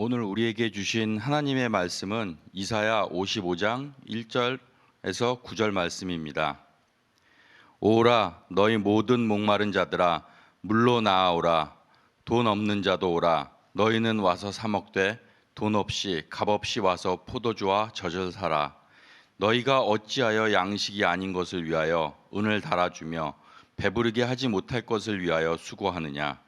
오늘 우리에게 주신 하나님의 말씀은 이사야 55장 1절에서 9절 말씀입니다. 오라 너희 모든 목마른 자들아 물로 나아오라. 돈 없는 자도 오라. 너희는 와서 사 먹되 돈 없이 값 없이 와서 포도주와 젖을 사라. 너희가 어찌하여 양식이 아닌 것을 위하여 은을 달아주며 배부르게 하지 못할 것을 위하여 수고하느냐.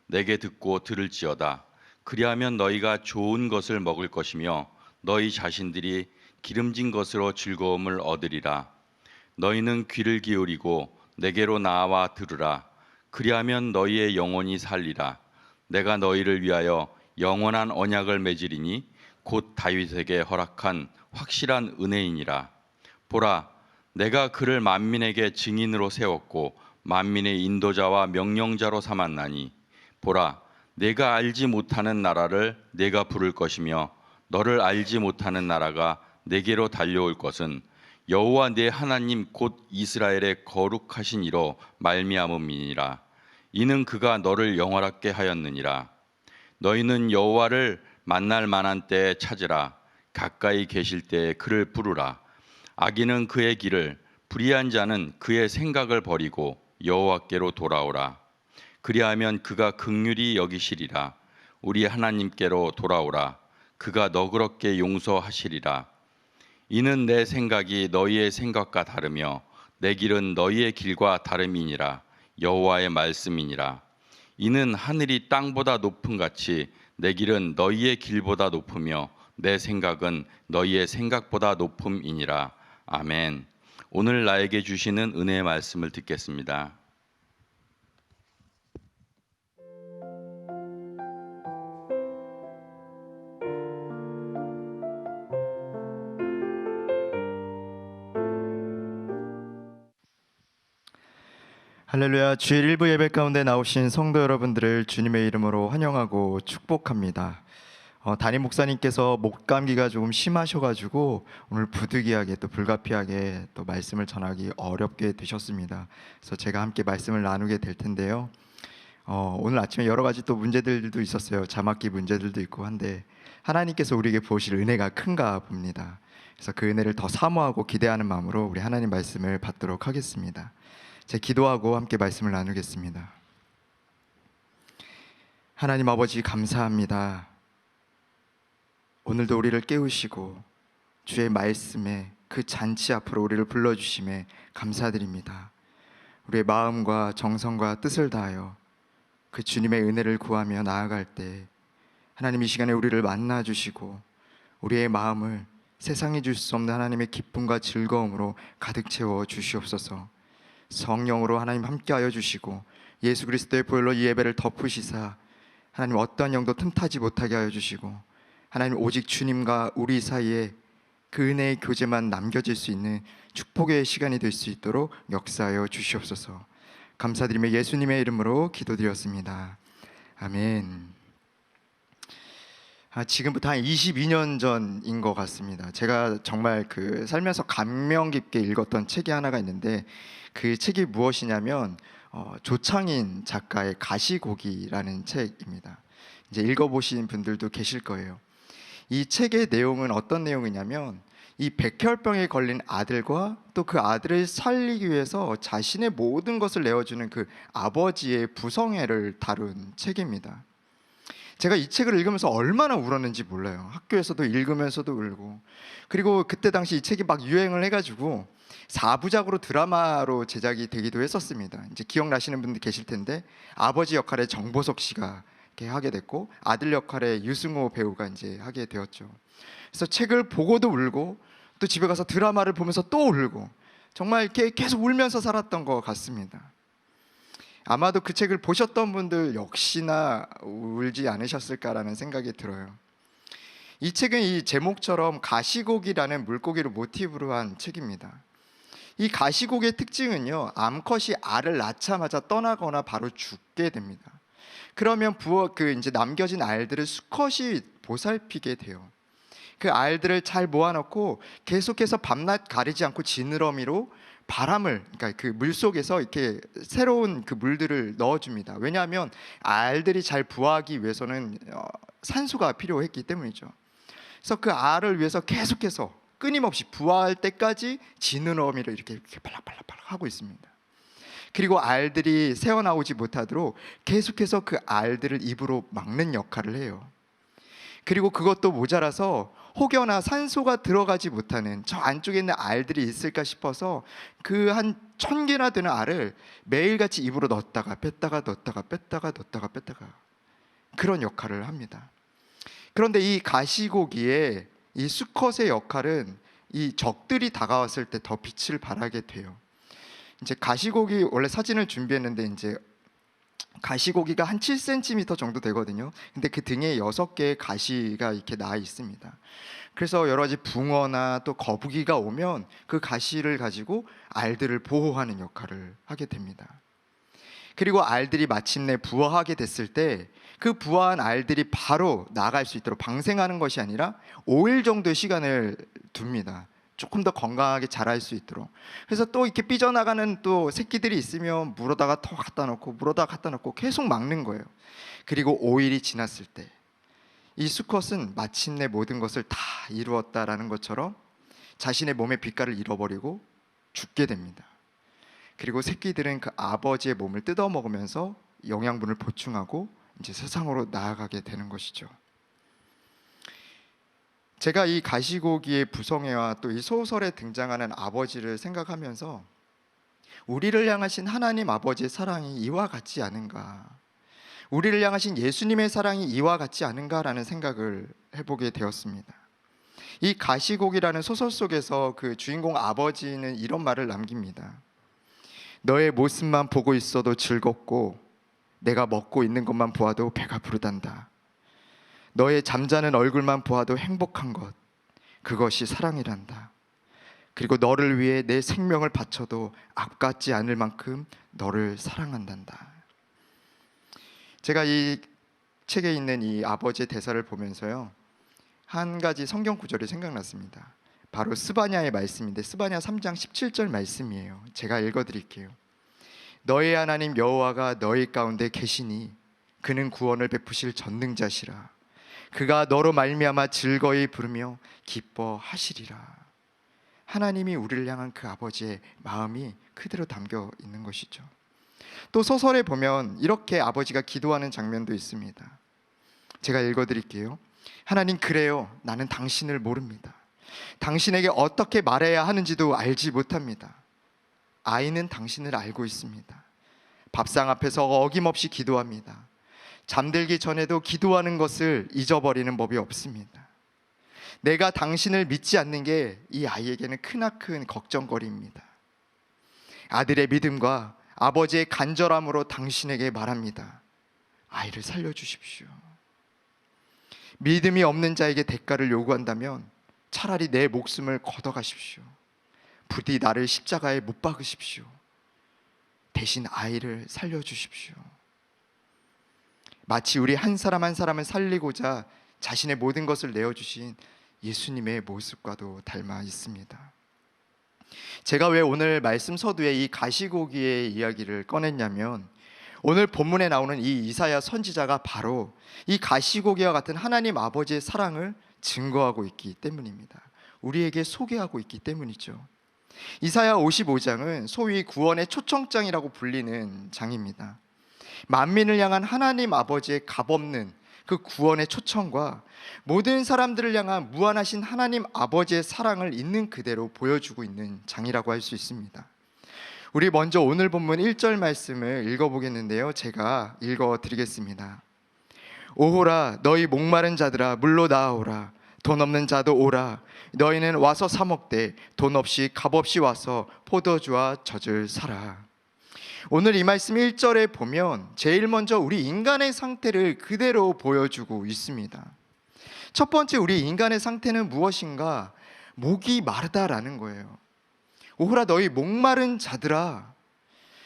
내게 듣고 들을지어다. 그리하면 너희가 좋은 것을 먹을 것이며 너희 자신들이 기름진 것으로 즐거움을 얻으리라. 너희는 귀를 기울이고 내게로 나와 들으라. 그리하면 너희의 영혼이 살리라. 내가 너희를 위하여 영원한 언약을 맺으리니 곧 다윗에게 허락한 확실한 은혜이니라. 보라, 내가 그를 만민에게 증인으로 세웠고 만민의 인도자와 명령자로 삼았나니 보라, 내가 알지 못하는 나라를 내가 부를 것이며 너를 알지 못하는 나라가 내게로 달려올 것은 여호와 내 하나님 곧 이스라엘의 거룩하신 이로 말미암음이니라. 이는 그가 너를 영원하게 하였느니라. 너희는 여호와를 만날 만한 때에 찾으라. 가까이 계실 때에 그를 부르라. 악인은 그의 길을, 불의한 자는 그의 생각을 버리고 여호와께로 돌아오라. 그리하면 그가 긍휼히 여기시리라. 우리 하나님께로 돌아오라. 그가 너그럽게 용서하시리라. 이는 내 생각이 너희의 생각과 다르며 내 길은 너희의 길과 다름이니라. 여호와의 말씀이니라. 이는 하늘이 땅보다 높음 같이 내 길은 너희의 길보다 높으며 내 생각은 너희의 생각보다 높음이니라. 아멘. 오늘 나에게 주시는 은혜의 말씀을 듣겠습니다. 할렐루야. 주일 일부 예배 가운데 나오신 성도 여러분들을 주님의 이름으로 환영하고 축복합니다. 담임 목사님께서 목감기가 조금 심하셔가지고 오늘 부득이하게 또 불가피하게 또 말씀을 전하기 어렵게 되셨습니다. 그래서 제가 함께 말씀을 나누게 될 텐데요. 오늘 아침에 여러 가지 또 문제들도 있었어요. 자막기 문제들도 있고 한데 하나님께서 우리에게 보실 은혜가 큰가 봅니다. 그래서 그 은혜를 더 사모하고 기대하는 마음으로 우리 하나님 말씀을 받도록 하겠습니다. 제 기도하고 함께 말씀을 나누겠습니다. 하나님 아버지 감사합니다. 오늘도 우리를 깨우시고 주의 말씀에 그 잔치 앞으로 우리를 불러주심에 감사드립니다. 우리의 마음과 정성과 뜻을 다하여 그 주님의 은혜를 구하며 나아갈 때 하나님 이 시간에 우리를 만나주시고 우리의 마음을 세상이 줄 수 없는 하나님의 기쁨과 즐거움으로 가득 채워 주시옵소서. 성령으로 하나님 함께하여 주시고 예수 그리스도의 보혈로 이 예배를 덮으시사 하나님 어떠한 영도 틈타지 못하게 하여 주시고 하나님 오직 주님과 우리 사이에 그 은혜의 교제만 남겨질 수 있는 축복의 시간이 될 수 있도록 역사하여 주시옵소서. 감사드리며 예수님의 이름으로 기도드렸습니다. 아멘. 지금부터 한 22년 전인 것 같습니다. 제가 정말 살면서 감명 깊게 읽었던 책이 하나가 있는데 그 책이 무엇이냐면 조창인 작가의 가시고기라는 책입니다. 이제 읽어보신 분들도 계실 거예요. 이 책의 내용은 어떤 내용이냐면 이 백혈병에 걸린 아들과 또 그 아들을 살리기 위해서 자신의 모든 것을 내어주는 그 아버지의 부성애를 다룬 책입니다. 제가 이 책을 읽으면서 얼마나 울었는지 몰라요. 학교에서도 읽으면서도 울고, 그리고 그때 당시 이 책이 막 유행을 해가지고 4부작으로 드라마로 제작이 되기도 했었습니다. 이제 기억나시는 분들 계실 텐데 아버지 역할에 정보석 씨가 이렇게 하게 됐고 아들 역할에 유승호 배우가 이제 하게 되었죠. 그래서 책을 보고도 울고 또 집에 가서 드라마를 보면서 또 울고 정말 이렇게 계속 울면서 살았던 것 같습니다. 아마도 그 책을 보셨던 분들 역시나 울지 않으셨을까라는 생각이 들어요. 이 책은 이 제목처럼 가시고기라는 물고기를 모티브로 한 책입니다. 이 가시고기의 특징은요, 암컷이 알을 낳자마자 떠나거나 바로 죽게 됩니다. 그러면 이제 남겨진 알들을 수컷이 보살피게 돼요. 그 알들을 잘 모아놓고 계속해서 밤낮 가리지 않고 지느러미로 바람을, 그러니까 그 물 속에서 이렇게 새로운 그 물들을 넣어줍니다. 왜냐하면 알들이 잘 부화하기 위해서는 산소가 필요했기 때문이죠. 그래서 그 알을 위해서 계속해서 끊임없이 부화할 때까지 지느러미를 이렇게 발락발락발락 하고 있습니다. 그리고 알들이 새어나오지 못하도록 계속해서 그 알들을 입으로 막는 역할을 해요. 그리고 그것도 모자라서 혹여나 산소가 들어가지 못하는 저 안쪽에 있는 알들이 있을까 싶어서 그 한 1000개나 되는 알을 매일같이 입으로 넣었다가 뺐다가 넣었다가 뺐다가 넣었다가 뺐다가 그런 역할을 합니다. 그런데 이 가시고기의 이 수컷의 역할은 이 적들이 다가왔을 때 더 빛을 발하게 돼요. 이제 가시고기, 원래 사진을 준비했는데 이제 가시고기가 한 7cm 정도 되거든요. 근데 그 등에 6개의 가시가 이렇게 나 있습니다. 그래서 여러 가지 붕어나 또 거북이가 오면 그 가시를 가지고 알들을 보호하는 역할을 하게 됩니다. 그리고 알들이 마침내 부화하게 됐을 때 그 부화한 알들이 바로 나갈 수 있도록 방생하는 것이 아니라 5일 정도의 시간을 둡니다. 조금 더 건강하게 자랄 수 있도록. 그래서 또 이렇게 삐져나가는 또 새끼들이 있으면 물어다가 더 갖다 놓고 물어다가 갖다 놓고 계속 막는 거예요. 그리고 5일이 지났을 때 이 수컷은 마침내 모든 것을 다 이루었다라는 것처럼 자신의 몸의 빛깔을 잃어버리고 죽게 됩니다. 그리고 새끼들은 그 아버지의 몸을 뜯어 먹으면서 영양분을 보충하고 이제 세상으로 나아가게 되는 것이죠. 제가 이 가시고기의 부성애와 또 이 소설에 등장하는 아버지를 생각하면서 우리를 향하신 하나님 아버지의 사랑이 이와 같지 않은가, 우리를 향하신 예수님의 사랑이 이와 같지 않은가라는 생각을 해보게 되었습니다. 이 가시고기라는 소설 속에서 그 주인공 아버지는 이런 말을 남깁니다. 너의 모습만 보고 있어도 즐겁고 내가 먹고 있는 것만 보아도 배가 부르단다. 너의 잠자는 얼굴만 보아도 행복한 것, 그것이 사랑이란다. 그리고 너를 위해 내 생명을 바쳐도 아깝지 않을 만큼 너를 사랑한단다. 제가 이 책에 있는 이 아버지의 대사를 보면서요, 한 가지 성경 구절이 생각났습니다. 바로 스바냐의 말씀인데 스바냐 3장 17절 말씀이에요. 제가 읽어드릴게요. 너의 하나님 여호와가 너희 가운데 계시니 그는 구원을 베푸실 전능자시라. 그가 너로 말미암아 즐거이 부르며 기뻐하시리라. 하나님이 우리를 향한 그 아버지의 마음이 그대로 담겨 있는 것이죠. 또 소설에 보면 이렇게 아버지가 기도하는 장면도 있습니다. 제가 읽어드릴게요. 하나님, 그래요, 나는 당신을 모릅니다. 당신에게 어떻게 말해야 하는지도 알지 못합니다. 아이는 당신을 알고 있습니다. 밥상 앞에서 어김없이 기도합니다. 잠들기 전에도 기도하는 것을 잊어버리는 법이 없습니다. 내가 당신을 믿지 않는 게 이 아이에게는 크나큰 걱정거리입니다. 아들의 믿음과 아버지의 간절함으로 당신에게 말합니다. 아이를 살려주십시오. 믿음이 없는 자에게 대가를 요구한다면 차라리 내 목숨을 걷어가십시오. 부디 나를 십자가에 못 박으십시오. 대신 아이를 살려주십시오. 마치 우리 한 사람 한 사람을 살리고자 자신의 모든 것을 내어주신 예수님의 모습과도 닮아 있습니다. 제가 왜 오늘 말씀 서두에 이 가시고기의 이야기를 꺼냈냐면, 오늘 본문에 나오는 이 이사야 선지자가 바로 이 가시고기와 같은 하나님 아버지의 사랑을 증거하고 있기 때문입니다. 우리에게 소개하고 있기 때문이죠. 이사야 55장은 소위 구원의 초청장이라고 불리는 장입니다. 만민을 향한 하나님 아버지의 값없는 그 구원의 초청과 모든 사람들을 향한 무한하신 하나님 아버지의 사랑을 있는 그대로 보여주고 있는 장이라고 할 수 있습니다. 우리 먼저 오늘 본문 1절 말씀을 읽어보겠는데요, 제가 읽어드리겠습니다. 오호라, 너희 목마른 자들아 물로 나아오라. 돈 없는 자도 오라. 너희는 와서 사 먹되 돈 없이 값없이 와서 포도주와 젖을 사라. 오늘 이 말씀 1절에 보면 제일 먼저 우리 인간의 상태를 그대로 보여주고 있습니다. 첫 번째, 우리 인간의 상태는 무엇인가? 목이 마르다라는 거예요. 오호라, 너희 목마른 자들아.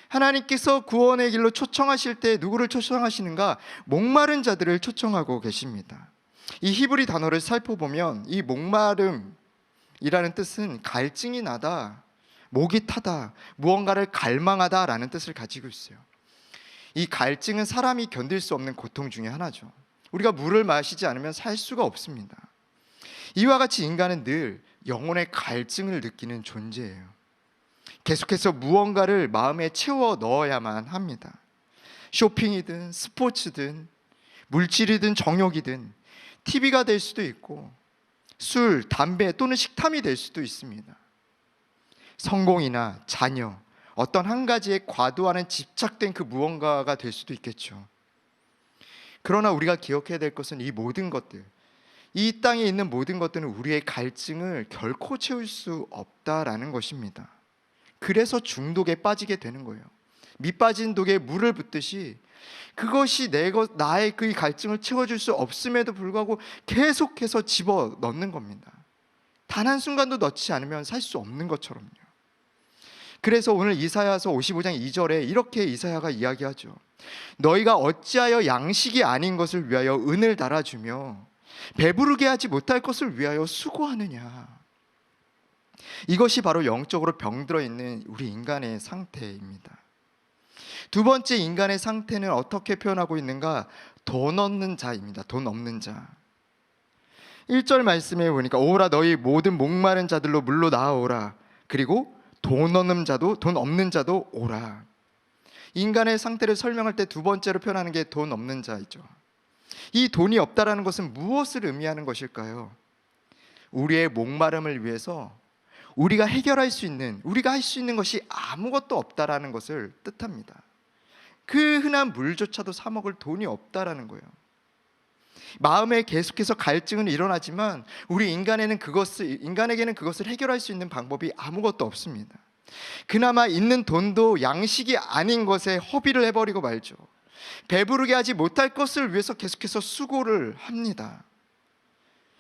하나님께서 구원의 길로 초청하실 때 누구를 초청하시는가? 목마른 자들을 초청하고 계십니다. 이 히브리 단어를 살펴보면 이 목마름이라는 뜻은 갈증이 나다, 목이 타다, 무언가를 갈망하다라는 뜻을 가지고 있어요. 이 갈증은 사람이 견딜 수 없는 고통 중에 하나죠. 우리가 물을 마시지 않으면 살 수가 없습니다. 이와 같이 인간은 늘 영혼의 갈증을 느끼는 존재예요. 계속해서 무언가를 마음에 채워 넣어야만 합니다. 쇼핑이든 스포츠든 물질이든 정욕이든 TV가 될 수도 있고 술, 담배 또는 식탐이 될 수도 있습니다. 성공이나 자녀, 어떤 한 가지에 과도하는 집착된 그 무언가가 될 수도 있겠죠. 그러나 우리가 기억해야 될 것은 이 모든 것들, 이 땅에 있는 모든 것들은 우리의 갈증을 결코 채울 수 없다라는 것입니다. 그래서 중독에 빠지게 되는 거예요. 밑 빠진 독에 물을 붓듯이 그것이 나의 그 갈증을 채워줄 수 없음에도 불구하고 계속해서 집어 넣는 겁니다. 단 한순간도 넣지 않으면 살 수 없는 것처럼요. 그래서 오늘 이사야서 55장 2절에 이렇게 이사야가 이야기하죠. 너희가 어찌하여 양식이 아닌 것을 위하여 은을 달아주며 배부르게 하지 못할 것을 위하여 수고하느냐. 이것이 바로 영적으로 병들어 있는 우리 인간의 상태입니다. 두 번째 인간의 상태는 어떻게 표현하고 있는가? 돈 없는 자입니다. 돈 없는 자. 1절 말씀에 보니까 오라 너희 모든 목마른 자들로 물로 나아오라. 그리고 돈 없는 자도 오라. 인간의 상태를 설명할 때 두 번째로 표현하는 게 돈 없는 자이죠. 이 돈이 없다라는 것은 무엇을 의미하는 것일까요? 우리의 목마름을 위해서 우리가 해결할 수 있는, 우리가 할 수 있는 것이 아무것도 없다라는 것을 뜻합니다. 그 흔한 물조차도 사 먹을 돈이 없다라는 거예요. 마음에 계속해서 갈증은 일어나지만 우리 인간에게는 그것을 해결할 수 있는 방법이 아무것도 없습니다. 그나마 있는 돈도 양식이 아닌 것에 허비를 해버리고 말죠. 배부르게 하지 못할 것을 위해서 계속해서 수고를 합니다.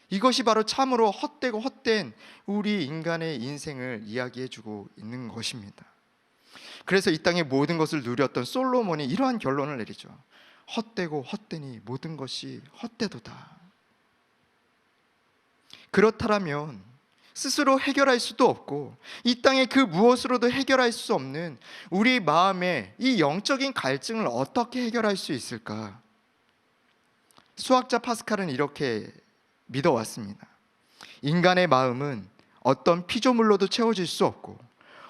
이것이 바로 참으로 헛되고 헛된 우리 인간의 인생을 이야기해주고 있는 것입니다. 그래서 이 땅의 모든 것을 누렸던 솔로몬이 이러한 결론을 내리죠. 헛되고 헛되니 모든 것이 헛되도다. 그렇다면 스스로 해결할 수도 없고 이 땅의 그 무엇으로도 해결할 수 없는 우리 마음의 이 영적인 갈증을 어떻게 해결할 수 있을까? 수학자 파스칼은 이렇게 믿어왔습니다. 인간의 마음은 어떤 피조물로도 채워질 수 없고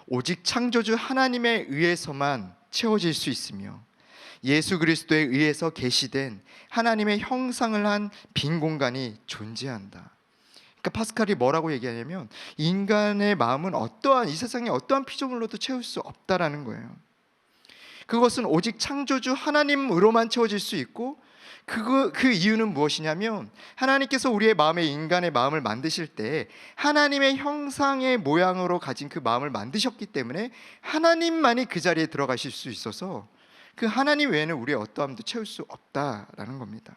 오직 창조주 하나님에 의해서만 채워질 수 있으며 예수 그리스도에 의해서 계시된 하나님의 형상을 한 빈 공간이 존재한다. 그러니까 파스칼이 뭐라고 얘기하냐면 인간의 마음은 이 세상의 어떠한 피조물로도 채울 수 없다라는 거예요. 그것은 오직 창조주 하나님으로만 채워질 수 있고 그 이유는 무엇이냐면 하나님께서 우리의 마음에 인간의 마음을 만드실 때 하나님의 형상의 모양으로 가진 그 마음을 만드셨기 때문에 하나님만이 그 자리에 들어가실 수 있어서 그 하나님 외에는 우리의 어떠함도 채울 수 없다라는 겁니다.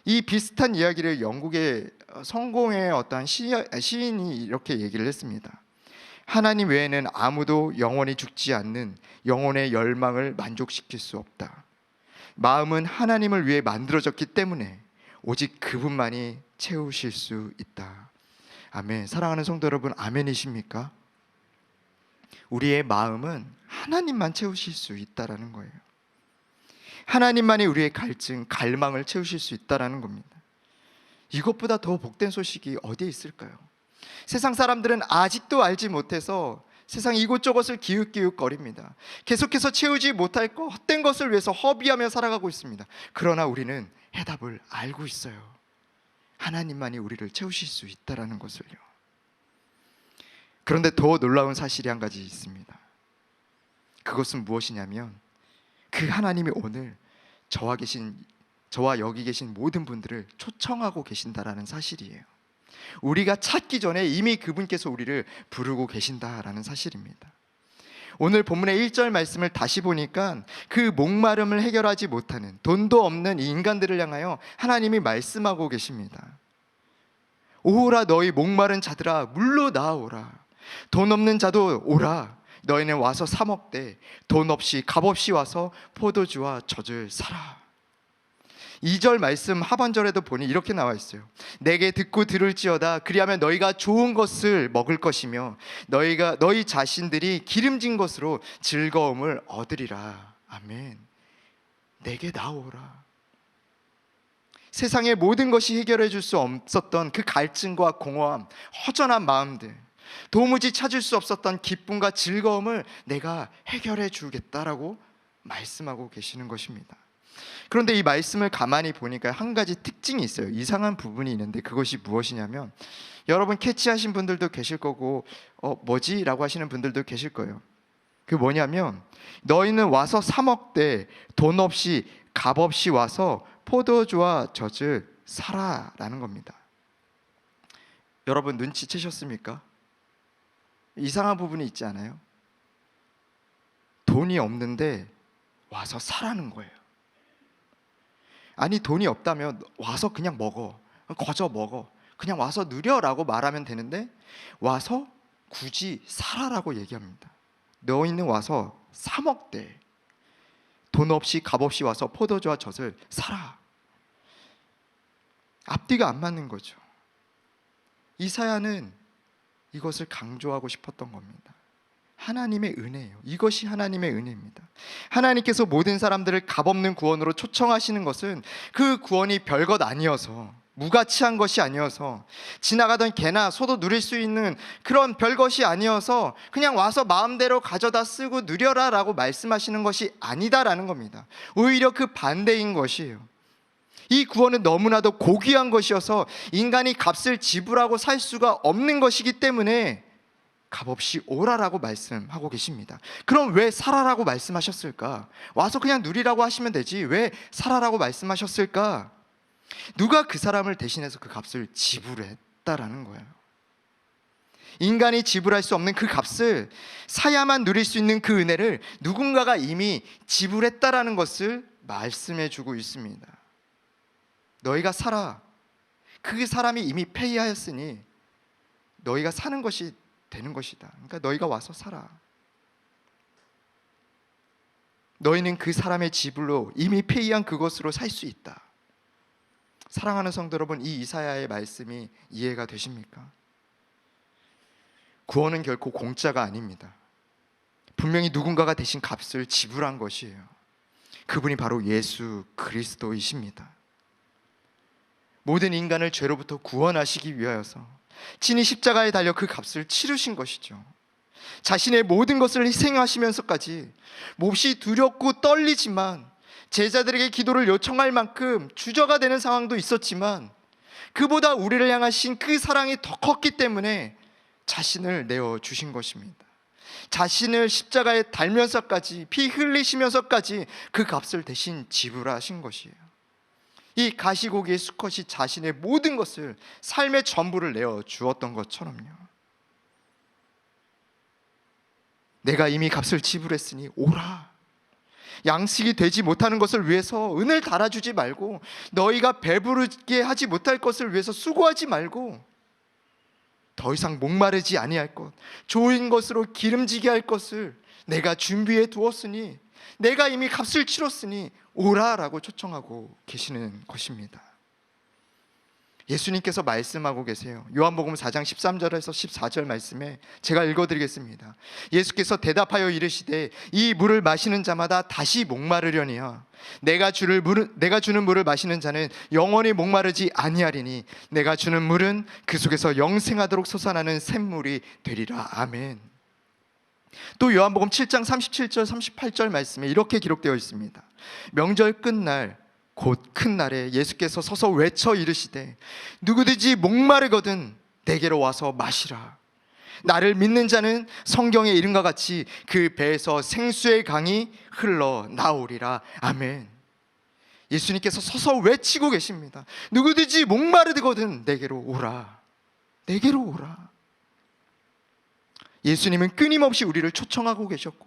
이 비슷한 이야기를 영국의 성공의 어떠한 시인이 이렇게 얘기를 했습니다. 하나님 외에는 아무도 영원히 죽지 않는 영혼의 열망을 만족시킬 수 없다. 마음은 하나님을 위해 만들어졌기 때문에 오직 그분만이 채우실 수 있다. 아멘. 사랑하는 성도 여러분, 아멘이십니까? 우리의 마음은 하나님만 채우실 수 있다라는 거예요. 하나님만이 우리의 갈증, 갈망을 채우실 수 있다라는 겁니다. 이것보다 더 복된 소식이 어디에 있을까요? 세상 사람들은 아직도 알지 못해서 세상 이곳저곳을 기웃기웃거립니다. 계속해서 채우지 못할 것, 헛된 것을 위해서 허비하며 살아가고 있습니다. 그러나 우리는 해답을 알고 있어요. 하나님만이 우리를 채우실 수 있다라는 것을요. 그런데 더 놀라운 사실이 한 가지 있습니다. 그것은 무엇이냐면 그 하나님이 오늘 저와 여기 계신 모든 분들을 초청하고 계신다라는 사실이에요. 우리가 찾기 전에 이미 그분께서 우리를 부르고 계신다라는 사실입니다. 오늘 본문의 1절 말씀을 다시 보니까 그 목마름을 해결하지 못하는 돈도 없는 이 인간들을 향하여 하나님이 말씀하고 계십니다. 오라 너희 목마른 자들아 물로 나아오라. 돈 없는 자도 오라. 너희는 와서 사 먹되 돈 없이 값없이 와서 포도주와 젖을 사라. 2절 말씀 하반절에도 보니 이렇게 나와 있어요. 내게 듣고 들을지어다. 그리하면 너희가 좋은 것을 먹을 것이며 너희 자신들이 기름진 것으로 즐거움을 얻으리라. 아멘. 내게 나오라. 세상의 모든 것이 해결해 줄 수 없었던 그 갈증과 공허함, 허전한 마음들, 도무지 찾을 수 없었던 기쁨과 즐거움을 내가 해결해 주겠다라고 말씀하고 계시는 것입니다. 그런데 이 말씀을 가만히 보니까 한 가지 특징이 있어요. 이상한 부분이 있는데 그것이 무엇이냐면, 여러분 캐치하신 분들도 계실 거고 뭐지? 라고 하시는 분들도 계실 거예요. 그 뭐냐면, 너희는 와서 사 먹되 돈 없이 값 없이 와서 포도주와 젖을 사라라는 겁니다. 여러분 눈치채셨습니까? 이상한 부분이 있지 않아요? 돈이 없는데 와서 사라는 거예요. 아니, 돈이 없다면 와서 그냥 먹어, 거저 먹어, 그냥 와서 누려라고 말하면 되는데 와서 굳이 사라라고 얘기합니다. 너희는 와서 사 먹되 돈 없이 값 없이 와서 포도주와 젖을 사라. 앞뒤가 안 맞는 거죠. 이사야는 이것을 강조하고 싶었던 겁니다. 하나님의 은혜예요. 이것이 하나님의 은혜입니다. 하나님께서 모든 사람들을 값없는 구원으로 초청하시는 것은 그 구원이 별것 아니어서, 무가치한 것이 아니어서, 지나가던 개나 소도 누릴 수 있는 그런 별것이 아니어서 그냥 와서 마음대로 가져다 쓰고 누려라 라고 말씀하시는 것이 아니다라는 겁니다. 오히려 그 반대인 것이에요. 이 구원은 너무나도 고귀한 것이어서 인간이 값을 지불하고 살 수가 없는 것이기 때문에 값없이 오라라고 말씀하고 계십니다. 그럼 왜 사라라고 말씀하셨을까? 와서 그냥 누리라고 하시면 되지 왜 사라라고 말씀하셨을까? 누가 그 사람을 대신해서 그 값을 지불했다라는 거예요. 인간이 지불할 수 없는 그 값을, 사야만 누릴 수 있는 그 은혜를 누군가가 이미 지불했다라는 것을 말씀해 주고 있습니다. 너희가 사라. 그 사람이 이미 페이하였으니 너희가 사는 것이 되는 것이다. 그러니까 너희가 와서 살아. 너희는 그 사람의 지불로 이미 페이한 그것으로 살 수 있다. 사랑하는 성도 여러분, 이 이사야의 말씀이 이해가 되십니까? 구원은 결코 공짜가 아닙니다. 분명히 누군가가 대신 값을 지불한 것이에요. 그분이 바로 예수 그리스도이십니다. 모든 인간을 죄로부터 구원하시기 위하여서 친히 십자가에 달려 그 값을 치르신 것이죠. 자신의 모든 것을 희생하시면서까지 몹시 두렵고 떨리지만 제자들에게 기도를 요청할 만큼 주저가 되는 상황도 있었지만 그보다 우리를 향하신 그 사랑이 더 컸기 때문에 자신을 내어주신 것입니다. 자신을 십자가에 달면서까지, 피 흘리시면서까지 그 값을 대신 지불하신 것이에요. 이 가시고기의 수컷이 자신의 모든 것을, 삶의 전부를 내어 주었던 것처럼요. 내가 이미 값을 지불했으니 오라. 양식이 되지 못하는 것을 위해서 은을 달아주지 말고, 너희가 배부르게 하지 못할 것을 위해서 수고하지 말고, 더 이상 목마르지 아니할 것, 좋은 것으로 기름지게 할 것을 내가 준비해 두었으니, 내가 이미 값을 치렀으니 오라라고 초청하고 계시는 것입니다. 예수님께서 말씀하고 계세요. 요한복음 4장 13절에서 14절 말씀에 제가 읽어드리겠습니다. 예수께서 대답하여 이르시되 이 물을 마시는 자마다 다시 목마르려니와 내가 주는 물을 마시는 자는 영원히 목마르지 아니하리니 내가 주는 물은 그 속에서 영생하도록 솟아나는 샘물이 되리라. 아멘. 또 요한복음 7장 37절 38절 말씀에 이렇게 기록되어 있습니다. 명절 끝날 곧 큰 날에 예수께서 서서 외쳐 이르시되 누구든지 목마르거든 내게로 와서 마시라. 나를 믿는 자는 성경에 이른과 같이 그 배에서 생수의 강이 흘러나오리라. 아멘. 예수님께서 서서 외치고 계십니다. 누구든지 목마르거든 내게로 오라. 내게로 오라. 예수님은 끊임없이 우리를 초청하고 계셨고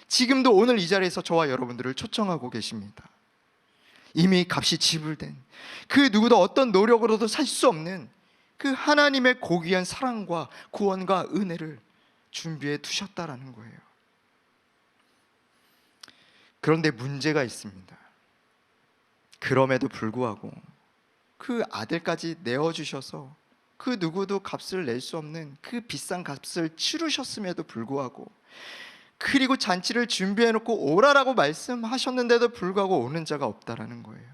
지금도 오늘 이 자리에서 저와 여러분들을 초청하고 계십니다. 이미 값이 지불된 그 누구도 어떤 노력으로도 살 수 없는 그 하나님의 고귀한 사랑과 구원과 은혜를 준비해 두셨다라는 거예요. 그런데 문제가 있습니다. 그럼에도 불구하고 그 아들까지 내어주셔서 그 누구도 값을 낼 수 없는 그 비싼 값을 치르셨음에도 불구하고, 그리고 잔치를 준비해놓고 오라라고 말씀하셨는데도 불구하고 오는 자가 없다라는 거예요.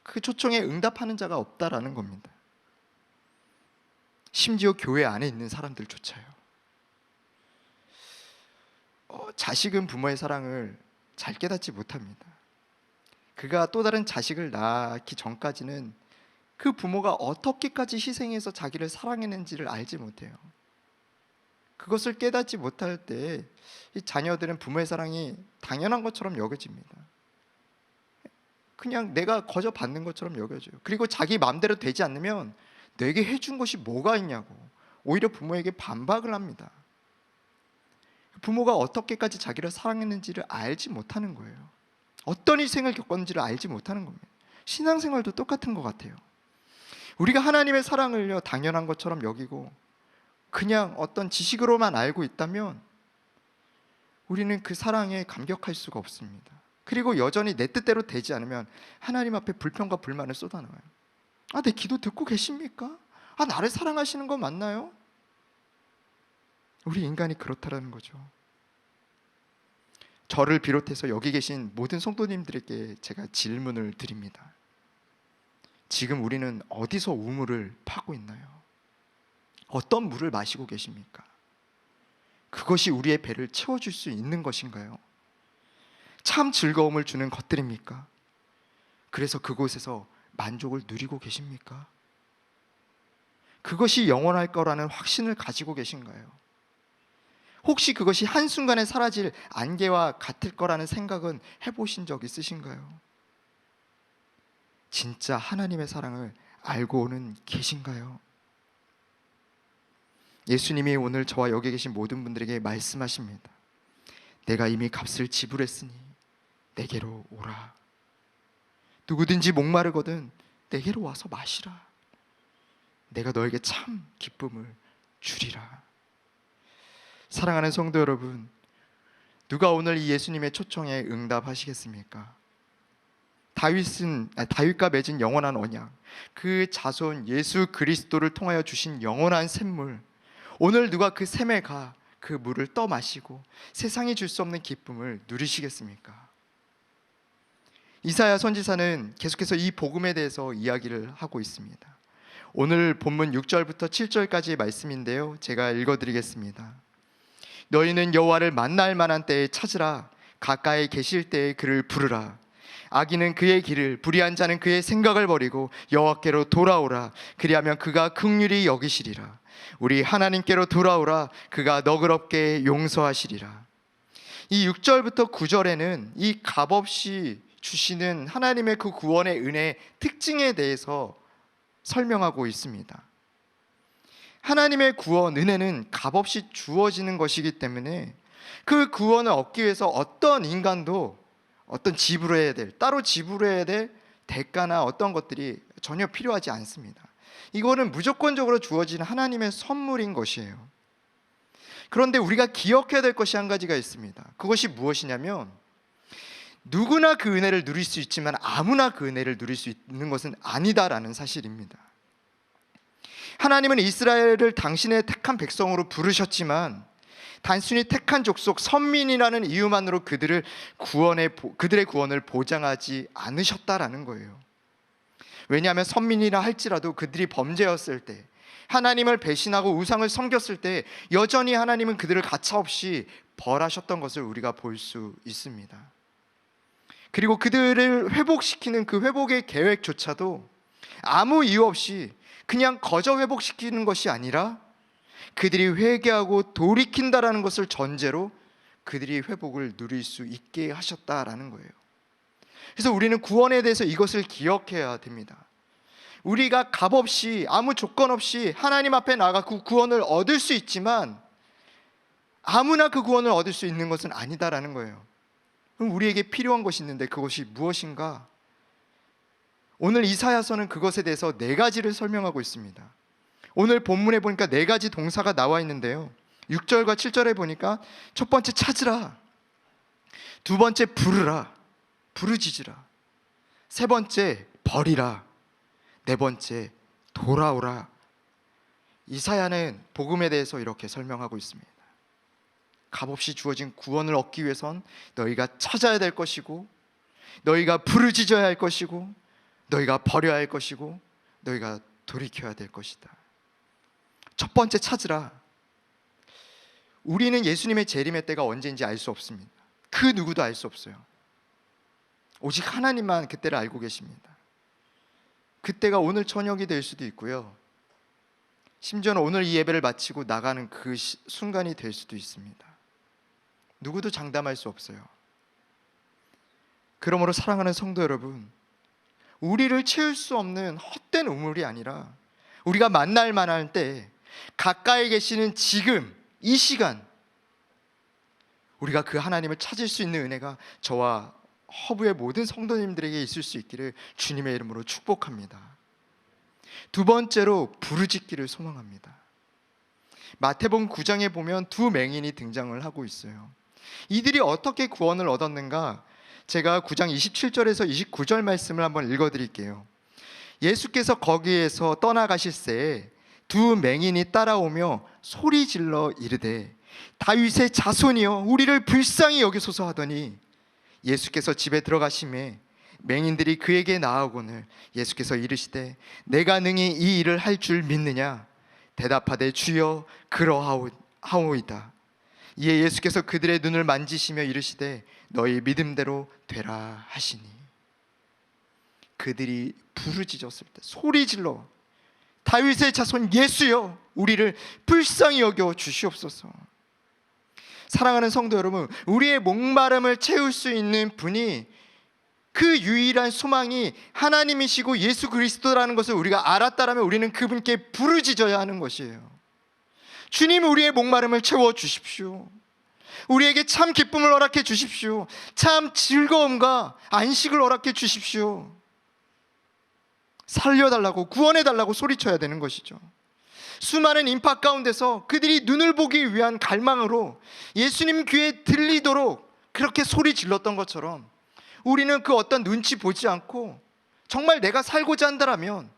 그 초청에 응답하는 자가 없다라는 겁니다. 심지어 교회 안에 있는 사람들조차요. 자식은 부모의 사랑을 잘 깨닫지 못합니다. 그가 또 다른 자식을 낳기 전까지는 그 부모가 어떻게까지 희생해서 자기를 사랑했는지를 알지 못해요. 그것을 깨닫지 못할 때 이 자녀들은 부모의 사랑이 당연한 것처럼 여겨집니다. 그냥 내가 거저 받는 것처럼 여겨져요. 그리고 자기 마음대로 되지 않으면 내게 해준 것이 뭐가 있냐고 오히려 부모에게 반박을 합니다. 부모가 어떻게까지 자기를 사랑했는지를 알지 못하는 거예요. 어떤 희생을 겪었는지를 알지 못하는 겁니다. 신앙생활도 똑같은 것 같아요. 우리가 하나님의 사랑을요 당연한 것처럼 여기고 그냥 어떤 지식으로만 알고 있다면 우리는 그 사랑에 감격할 수가 없습니다. 그리고 여전히 내 뜻대로 되지 않으면 하나님 앞에 불평과 불만을 쏟아내어요. 내 기도 듣고 계십니까? 나를 사랑하시는 거 맞나요? 우리 인간이 그렇다라는 거죠. 저를 비롯해서 여기 계신 모든 성도님들에게 제가 질문을 드립니다. 지금 우리는 어디서 우물을 파고 있나요? 어떤 물을 마시고 계십니까? 그것이 우리의 배를 채워줄 수 있는 것인가요? 참 즐거움을 주는 것들입니까? 그래서 그곳에서 만족을 누리고 계십니까? 그것이 영원할 거라는 확신을 가지고 계신가요? 혹시 그것이 한순간에 사라질 안개와 같을 거라는 생각은 해보신 적 있으신가요? 진짜 하나님의 사랑을 알고는 계신가요? 예수님이 오늘 저와 여기 계신 모든 분들에게 말씀하십니다. 내가 이미 값을 지불했으니 내게로 오라. 누구든지 목마르거든 내게로 와서 마시라. 내가 너에게 참 기쁨을 주리라. 사랑하는 성도 여러분, 누가 오늘 이 예수님의 초청에 응답하시겠습니까? 다윗과 맺은 영원한 언약, 그 자손 예수 그리스도를 통하여 주신 영원한 샘물, 오늘 누가 그 샘에 가 그 물을 떠 마시고 세상이 줄 수 없는 기쁨을 누리시겠습니까? 이사야 선지자는 계속해서 이 복음에 대해서 이야기를 하고 있습니다. 오늘 본문 6절부터 7절까지의 말씀인데요, 제가 읽어드리겠습니다. 너희는 여호와를 만날 만한 때에 찾으라. 가까이 계실 때에 그를 부르라. 악인은 그의 길을, 불의한 자는 그의 생각을 버리고 여호와께로 돌아오라. 그리하면 그가 긍휼히 여기시리라. 우리 하나님께로 돌아오라. 그가 너그럽게 용서하시리라. 이 6절부터 9절에는 이 값없이 주시는 하나님의 그 구원의 은혜의 특징에 대해서 설명하고 있습니다. 하나님의 구원, 은혜는 값없이 주어지는 것이기 때문에 그 구원을 얻기 위해서 어떤 인간도 따로 지불해야 될 대가나 어떤 것들이 전혀 필요하지 않습니다. 이거는 무조건적으로 주어지는 하나님의 선물인 것이에요. 그런데 우리가 기억해야 될 것이 한 가지가 있습니다. 그것이 무엇이냐면, 누구나 그 은혜를 누릴 수 있지만 아무나 그 은혜를 누릴 수 있는 것은 아니다라는 사실입니다. 하나님은 이스라엘을 당신의 택한 백성으로 부르셨지만 단순히 택한 족속 선민이라는 이유만으로 그들의 구원을 보장하지 않으셨다라는 거예요. 왜냐하면 선민이라 할지라도 그들이 범죄였을 때, 하나님을 배신하고 우상을 섬겼을 때 여전히 하나님은 그들을 가차없이 벌하셨던 것을 우리가 볼 수 있습니다. 그리고 그들을 회복시키는 그 회복의 계획조차도 아무 이유 없이 그냥 거저 회복시키는 것이 아니라 그들이 회개하고 돌이킨다라는 것을 전제로 그들이 회복을 누릴 수 있게 하셨다라는 거예요. 그래서 우리는 구원에 대해서 이것을 기억해야 됩니다. 우리가 값없이 아무 조건 없이 하나님 앞에 나가 그 구원을 얻을 수 있지만 아무나 그 구원을 얻을 수 있는 것은 아니다라는 거예요. 그럼 우리에게 필요한 것이 있는데 그것이 무엇인가? 오늘 이사야서는 그것에 대해서 4가지를 설명하고 있습니다. 오늘 본문에 보니까 4가지 동사가 나와 있는데요, 6절과 7절에 보니까 첫 번째 찾으라, 두 번째 부르라, 부르짖으라, 세 번째, 버리라. 네 번째, 돌아오라. 이사야는 복음에 대해서 이렇게 설명하고 있습니다. 값없이 주어진 구원을 얻기 위해선 너희가 찾아야 될 것이고, 너희가 부르짖어야 할 것이고, 너희가 버려야 할 것이고, 너희가 돌이켜야 될 것이다. 첫 번째, 찾으라. 우리는 예수님의 재림의 때가 언제인지 알 수 없습니다. 그 누구도 알 수 없어요. 오직 하나님만 그때를 알고 계십니다. 그때가 오늘 저녁이 될 수도 있고요, 심지어는 오늘 이 예배를 마치고 나가는 그 순간이 될 수도 있습니다. 누구도 장담할 수 없어요. 그러므로 사랑하는 성도 여러분, 우리를 채울 수 없는 헛된 우물이 아니라 우리가 만날 만할 때 가까이 계시는 지금 이 시간, 우리가 그 하나님을 찾을 수 있는 은혜가 저와 허브의 모든 성도님들에게 있을 수 있기를 주님의 이름으로 축복합니다. 두 번째로, 부르짖기를 소망합니다. 마태복음 9장에 보면 두 맹인이 등장을 하고 있어요. 이들이 어떻게 구원을 얻었는가, 제가 9장 27절에서 29절 말씀을 한번 읽어드릴게요. 예수께서 거기에서 떠나가실 새에 두 맹인이 따라오며 소리질러 이르되 다윗의 자손이여 우리를 불쌍히 여기소서 하더니, 예수께서 집에 들어가심에 맹인들이 그에게 나아오거늘 예수께서 이르시되 내가 능히 이 일을 할 줄 믿느냐? 대답하되 주여 그러하오이다. 이에 예수께서 그들의 눈을 만지시며 이르시되 너희 믿음대로 되라 하시니, 그들이 부르짖었을 때 소리질러 다윗의 자손 예수여 우리를 불쌍히 여겨 주시옵소서. 사랑하는 성도 여러분, 우리의 목마름을 채울 수 있는 분이, 그 유일한 소망이 하나님이시고 예수 그리스도라는 것을 우리가 알았다라면 우리는 그분께 부르짖어야 하는 것이에요. 주님, 우리의 목마름을 채워 주십시오. 우리에게 참 기쁨을 허락해 주십시오. 참 즐거움과 안식을 허락해 주십시오. 살려달라고, 구원해달라고 소리쳐야 되는 것이죠. 수많은 인파 가운데서 그들이 눈을 보기 위한 갈망으로 예수님 귀에 들리도록 그렇게 소리 질렀던 것처럼, 우리는 그 어떤 눈치 보지 않고 정말 내가 살고자 한다면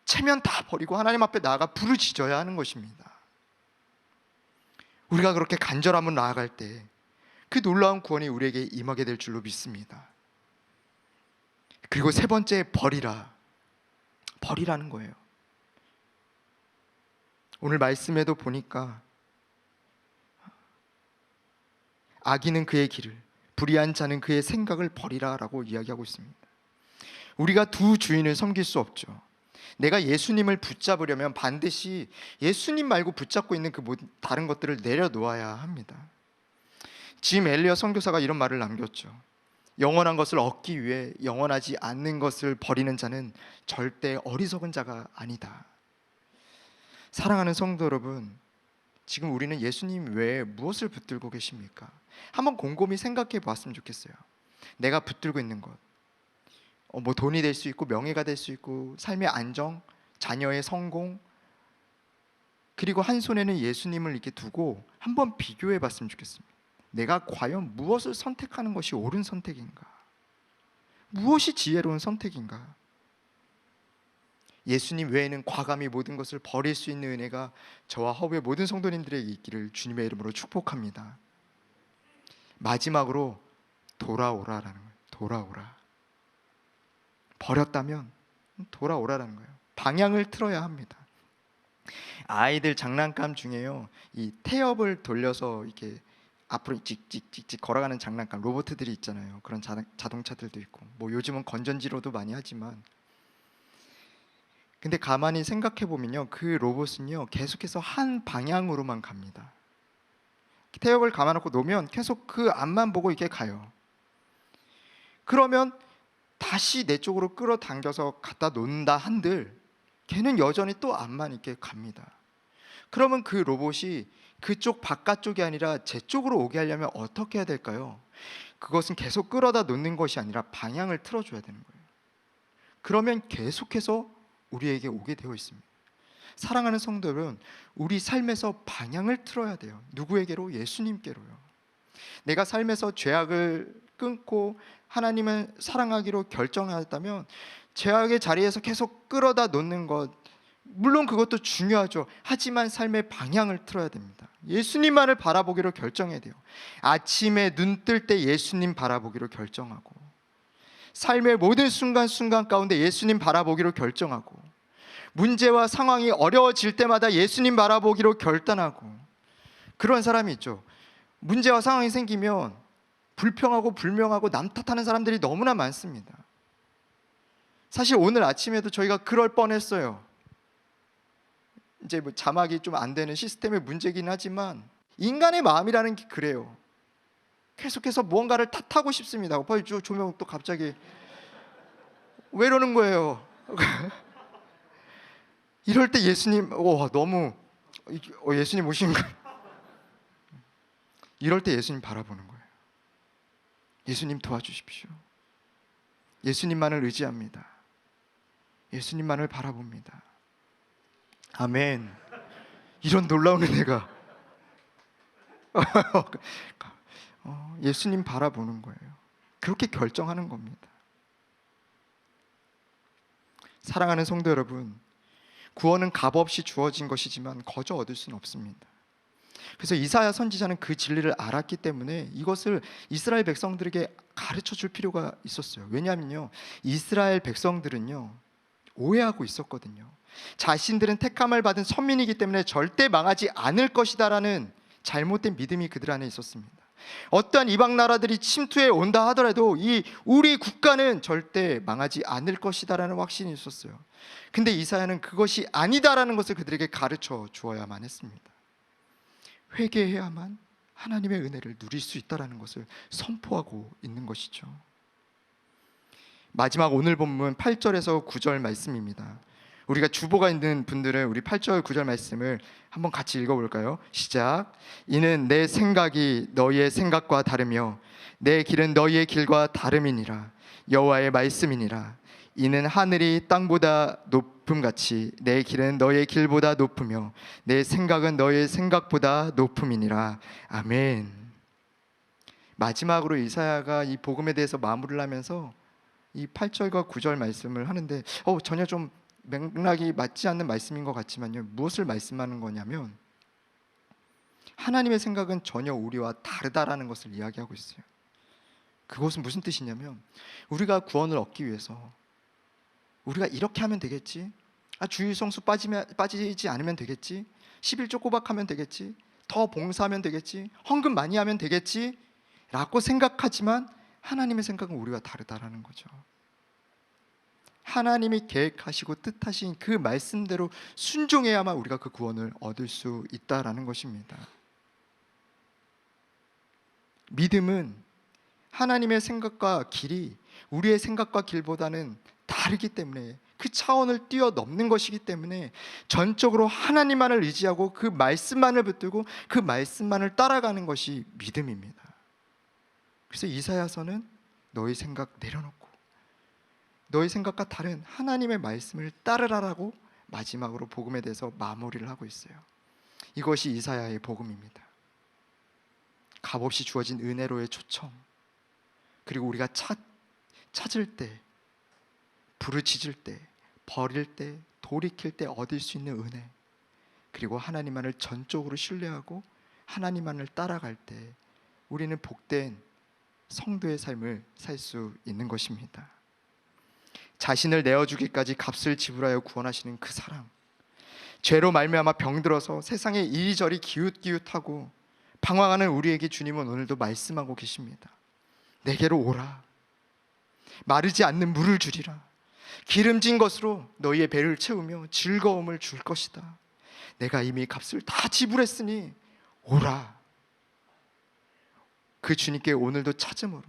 체면 다 버리고 하나님 앞에 나아가 부르짖어야 하는 것입니다. 우리가 그렇게 간절함으로 나아갈 때 그 놀라운 구원이 우리에게 임하게 될 줄로 믿습니다. 그리고 세 번째, 버리라. 버리라는 거예요. 오늘 말씀에도 보니까 악인은 그의 길을, 불의한 자는 그의 생각을 버리라라고 이야기하고 있습니다. 우리가 두 주인을 섬길 수 없죠. 내가 예수님을 붙잡으려면 반드시 예수님 말고 붙잡고 있는 그 다른 것들을 내려놓아야 합니다. 짐 엘리엇 선교사가 이런 말을 남겼죠. 영원한 것을 얻기 위해 영원하지 않는 것을 버리는 자는 절대 어리석은 자가 아니다. 사랑하는 성도 여러분, 지금 우리는 예수님 외에 무엇을 붙들고 계십니까? 한번 곰곰이 생각해 보았으면 좋겠어요. 내가 붙들고 있는 것, 뭐 돈이 될 수 있고 명예가 될 수 있고 삶의 안정, 자녀의 성공, 그리고 한 손에는 예수님을 이렇게 두고 한번 비교해 봤으면 좋겠습니다. 내가 과연 무엇을 선택하는 것이 옳은 선택인가? 무엇이 지혜로운 선택인가? 예수님 외에는 과감히 모든 것을 버릴 수 있는 은혜가 저와 허브의 모든 성도님들에게 있기를 주님의 이름으로 축복합니다. 마지막으로 돌아오라라는 거예요. 돌아오라. 버렸다면 돌아오라라는 거예요. 방향을 틀어야 합니다. 아이들 장난감 중에요, 이 태엽을 돌려서 이렇게 앞으로 찍찍찍찍 걸어가는 장난감 로봇들이 있잖아요. 그런 자동차들도 있고, 뭐 요즘은 건전지로도 많이 하지만, 근데 가만히 생각해 보면요, 그 로봇은요 계속해서 한 방향으로만 갑니다. 태엽을 감아놓고 놓으면 계속 그 앞만 보고 이렇게 가요. 그러면 다시 내 쪽으로 끌어당겨서 갖다 놓는다 한들 걔는 여전히 또 앞만 이렇게 갑니다. 그러면 그 로봇이 그쪽 바깥쪽이 아니라 제 쪽으로 오게 하려면 어떻게 해야 될까요? 그것은 계속 끌어다 놓는 것이 아니라 방향을 틀어줘야 되는 거예요. 그러면 계속해서 우리에게 오게 되어 있습니다. 사랑하는 성도 여러분, 우리 삶에서 방향을 틀어야 돼요. 누구에게로? 예수님께로요. 내가 삶에서 죄악을 끊고 하나님을 사랑하기로 결정하였다면 죄악의 자리에서 계속 끌어다 놓는 것, 물론 그것도 중요하죠. 하지만 삶의 방향을 틀어야 됩니다. 예수님만을 바라보기로 결정해야 돼요. 아침에 눈 뜰 때 예수님 바라보기로 결정하고, 삶의 모든 순간순간 가운데 예수님 바라보기로 결정하고, 문제와 상황이 어려워질 때마다 예수님 바라보기로 결단하고, 그런 사람이 있죠. 문제와 상황이 생기면 불평하고 불명하고 남 탓하는 사람들이 너무나 많습니다. 사실 오늘 아침에도 저희가 그럴 뻔했어요. 이제 뭐 자막이 좀 안 되는 시스템의 문제긴 하지만 인간의 마음이라는 게 그래요. 계속해서 무언가를 탓하고 싶습니다. 조명 또 갑자기 왜 이러는 거예요? 이럴 때 예수님, 너무 예수님 오신 거. 이럴 때 예수님 바라보는 거예요. 예수님 도와주십시오. 예수님만을 의지합니다. 예수님만을 바라봅니다. 아멘. 이런 놀라운 은혜가 예수님 바라보는 거예요. 그렇게 결정하는 겁니다. 사랑하는 성도 여러분, 구원은 값없이 주어진 것이지만 거저 얻을 수는 없습니다. 그래서 이사야 선지자는 그 진리를 알았기 때문에 이것을 이스라엘 백성들에게 가르쳐 줄 필요가 있었어요. 왜냐하면요, 이스라엘 백성들은요 오해하고 있었거든요. 자신들은 택함을 받은 선민이기 때문에 절대 망하지 않을 것이다라는 잘못된 믿음이 그들 안에 있었습니다. 어떠한 이방 나라들이 침투해 온다 하더라도 우리 국가는 절대 망하지 않을 것이다라는 확신이 있었어요. 근데 이사야는 그것이 아니다라는 것을 그들에게 가르쳐 주어야만 했습니다. 회개해야만 하나님의 은혜를 누릴 수 있다라는 것을 선포하고 있는 것이죠. 마지막 오늘 본문 8절에서 9절 말씀입니다. 우리가 주보가 있는 분들은 우리 8절 9절 말씀을 한번 같이 읽어볼까요? 시작. 이는 내 생각이 너희의 생각과 다르며 내 길은 너희의 길과 다름이니라. 여호와의 말씀이니라. 이는 하늘이 땅보다 높음같이 내 길은 너희의 길보다 높으며 내 생각은 너희의 생각보다 높음이니라. 아멘. 마지막으로 이사야가 이 복음에 대해서 마무리를 하면서 이 8절과 9절 말씀을 하는데 전혀 좀 맥락이 맞지 않는 말씀인 것 같지만요, 무엇을 말씀하는 거냐면 하나님의 생각은 전혀 우리와 다르다라는 것을 이야기하고 있어요. 그것은 무슨 뜻이냐면 우리가 구원을 얻기 위해서 우리가 이렇게 하면 되겠지, 주일 성수 빠지지 않으면 되겠지, 11조 꼬박하면 되겠지, 더 봉사하면 되겠지, 헌금 많이 하면 되겠지 라고 생각하지만 하나님의 생각은 우리와 다르다라는 거죠. 하나님이 계획하시고 뜻하신 그 말씀대로 순종해야만 우리가 그 구원을 얻을 수 있다라는 것입니다. 믿음은 하나님의 생각과 길이 우리의 생각과 길보다는 다르기 때문에, 그 차원을 뛰어넘는 것이기 때문에 전적으로 하나님만을 의지하고 그 말씀만을 붙들고 그 말씀만을 따라가는 것이 믿음입니다. 그래서 이사야서는 너희 생각 내려놓고 너희 생각과 다른 하나님의 말씀을 따르라라고 마지막으로 복음에 대해서 마무리를 하고 있어요. 이것이 이사야의 복음입니다. 값없이 주어진 은혜로의 초청, 그리고 우리가 찾을 때, 부르짖을 때, 버릴 때, 돌이킬 때 얻을 수 있는 은혜, 그리고 하나님만을 전적으로 신뢰하고 하나님만을 따라갈 때 우리는 복된 성도의 삶을 살 수 있는 것입니다. 자신을 내어주기까지 값을 지불하여 구원하시는 그 사랑, 죄로 말미암아 병들어서 세상에 이리저리 기웃기웃하고 방황하는 우리에게 주님은 오늘도 말씀하고 계십니다. 내게로 오라. 마르지 않는 물을 주리라. 기름진 것으로 너희의 배를 채우며 즐거움을 줄 것이다. 내가 이미 값을 다 지불했으니 오라. 그 주님께 오늘도 찾음으로,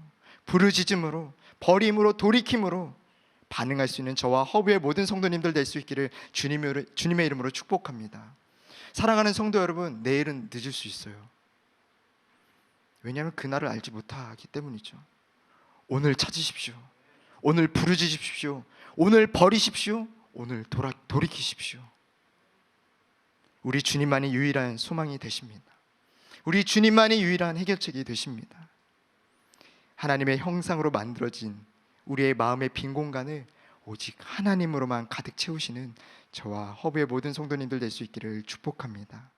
부르짖음으로, 버림으로, 돌이킴으로 반응할 수 있는 저와 허브의 모든 성도님들 될 수 있기를 주님의 이름으로 축복합니다. 사랑하는 성도 여러분, 내일은 늦을 수 있어요. 왜냐하면 그날을 알지 못하기 때문이죠. 오늘 찾으십시오. 오늘 부르짖으십시오. 오늘 버리십시오. 오늘 돌이키십시오. 우리 주님만이 유일한 소망이 되십니다. 우리 주님만이 유일한 해결책이 되십니다. 하나님의 형상으로 만들어진 우리의 마음의 빈 공간을 오직 하나님으로만 가득 채우시는 저와 허브의 모든 성도님들 될 수 있기를 축복합니다.